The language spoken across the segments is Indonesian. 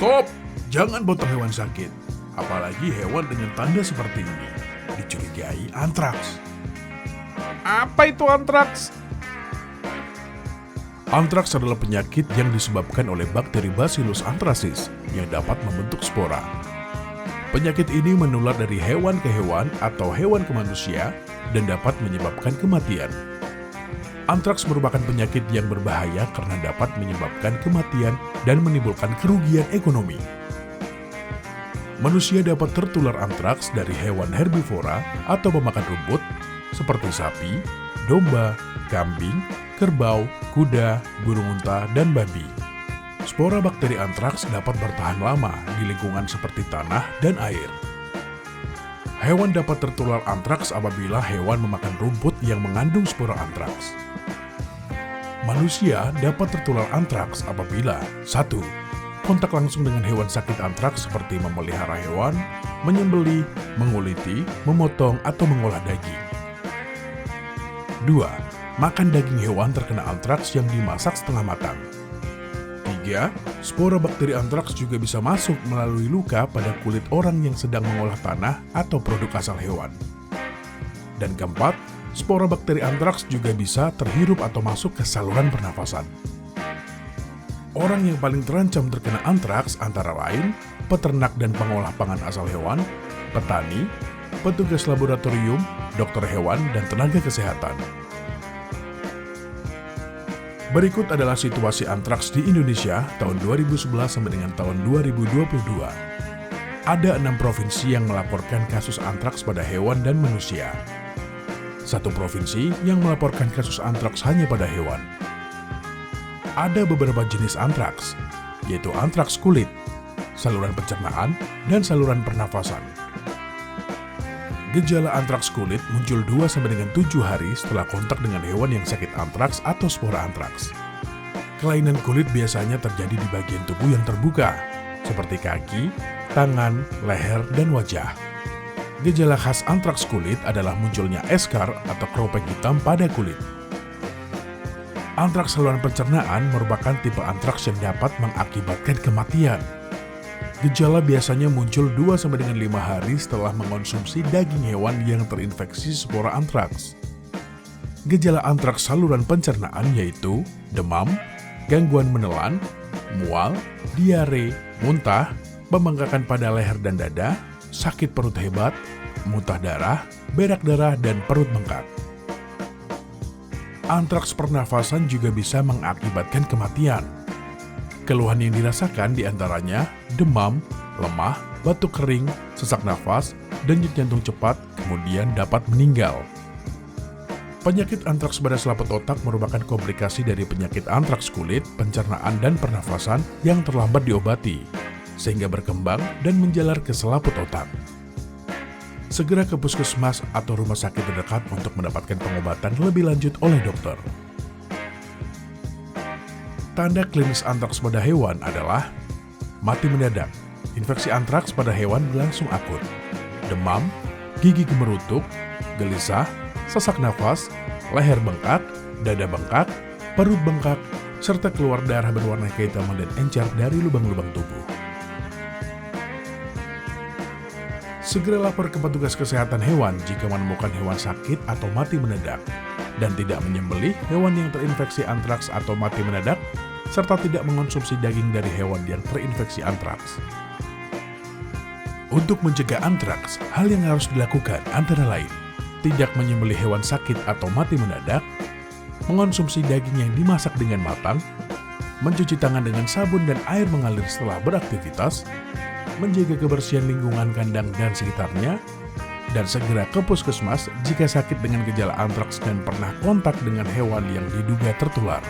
Stop! Jangan potong hewan sakit. Apalagi hewan dengan tanda seperti ini. Dicurigai antraks. Apa itu antraks? Antraks adalah penyakit yang disebabkan oleh bakteri Bacillus anthracis yang dapat membentuk spora. Penyakit ini menular dari hewan ke hewan atau hewan ke manusia dan dapat menyebabkan kematian. Antraks merupakan penyakit yang berbahaya karena dapat menyebabkan kematian dan menimbulkan kerugian ekonomi. Manusia dapat tertular antraks dari hewan herbivora atau pemakan rumput seperti sapi, domba, kambing, kerbau, kuda, burung unta, dan babi. Spora bakteri antraks dapat bertahan lama di lingkungan seperti tanah dan air. Hewan dapat tertular antraks apabila hewan memakan rumput yang mengandung spora antraks. Manusia dapat tertular antraks apabila 1. Kontak langsung dengan hewan sakit antraks seperti memelihara hewan, menyembelih, menguliti, memotong, atau mengolah daging. 2. Makan daging hewan terkena antraks yang dimasak setengah matang. 3. Spora bakteri antraks juga bisa masuk melalui luka pada kulit orang yang sedang mengolah tanah atau produk asal hewan. Dan keempat, spora bakteri antraks juga bisa terhirup atau masuk ke saluran pernafasan. Orang yang paling terancam terkena antraks antara lain peternak dan pengolah pangan asal hewan, petani, petugas laboratorium, dokter hewan, dan tenaga kesehatan. Berikut adalah situasi antraks di Indonesia tahun 2011 sampai dengan tahun 2022. Ada 6 provinsi yang melaporkan kasus antraks pada hewan dan manusia. 1 provinsi yang melaporkan kasus antraks hanya pada hewan. Ada beberapa jenis antraks, yaitu antraks kulit, saluran pencernaan, dan saluran pernafasan. Gejala antraks kulit muncul 2-7 hari setelah kontak dengan hewan yang sakit antraks atau spora antraks. Kelainan kulit biasanya terjadi di bagian tubuh yang terbuka, seperti kaki, tangan, leher, dan wajah. Gejala khas antraks kulit adalah munculnya eskar atau keropek hitam pada kulit. Antraks saluran pencernaan merupakan tipe antraks yang dapat mengakibatkan kematian. Gejala biasanya muncul 2-5 hari setelah mengonsumsi daging hewan yang terinfeksi spora antraks. Gejala antraks saluran pencernaan yaitu demam, gangguan menelan, mual, diare, muntah, pembengkakan pada leher dan dada, sakit perut hebat, muntah darah, berak darah, dan perut bengkak. Antraks pernafasan juga bisa mengakibatkan kematian. Keluhan yang dirasakan diantaranya demam, lemah, batuk kering, sesak nafas, denyut jantung cepat, kemudian dapat meninggal. Penyakit antraks pada selaput otak merupakan komplikasi dari penyakit antraks kulit, pencernaan, dan pernafasan yang terlambat diobati, sehingga berkembang dan menjalar ke selaput otak. Segera ke puskesmas atau rumah sakit terdekat untuk mendapatkan pengobatan lebih lanjut oleh dokter. Tanda klinis antraks pada hewan adalah mati mendadak. Infeksi antraks pada hewan berlangsung akut. Demam, gigi gemerutuk, gelisah, sesak nafas, leher bengkak, dada bengkak, perut bengkak, serta keluar darah berwarna kehitaman dan encer dari lubang-lubang tubuh. Segera lapor ke petugas kesehatan hewan jika menemukan hewan sakit atau mati mendadak, dan tidak menyembelih hewan yang terinfeksi antraks atau mati mendadak, serta tidak mengonsumsi daging dari hewan yang terinfeksi antraks. Untuk mencegah antraks, hal yang harus dilakukan antara lain, tidak menyembelih hewan sakit atau mati mendadak, mengonsumsi daging yang dimasak dengan matang, mencuci tangan dengan sabun dan air mengalir setelah beraktivitas, menjaga kebersihan lingkungan kandang dan sekitarnya, dan segera ke puskesmas jika sakit dengan gejala antraks dan pernah kontak dengan hewan yang diduga tertular.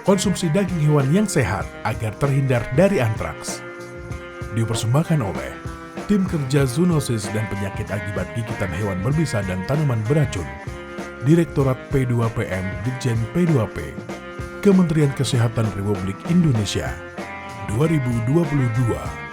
Konsumsi daging hewan yang sehat agar terhindar dari antraks. Dipersembahkan oleh Tim Kerja Zoonosis dan Penyakit Akibat Gigitan Hewan Berbisa dan Tanaman Beracun, Direktorat P2PM Ditjen P2P, Kementerian Kesehatan Republik Indonesia, 2022.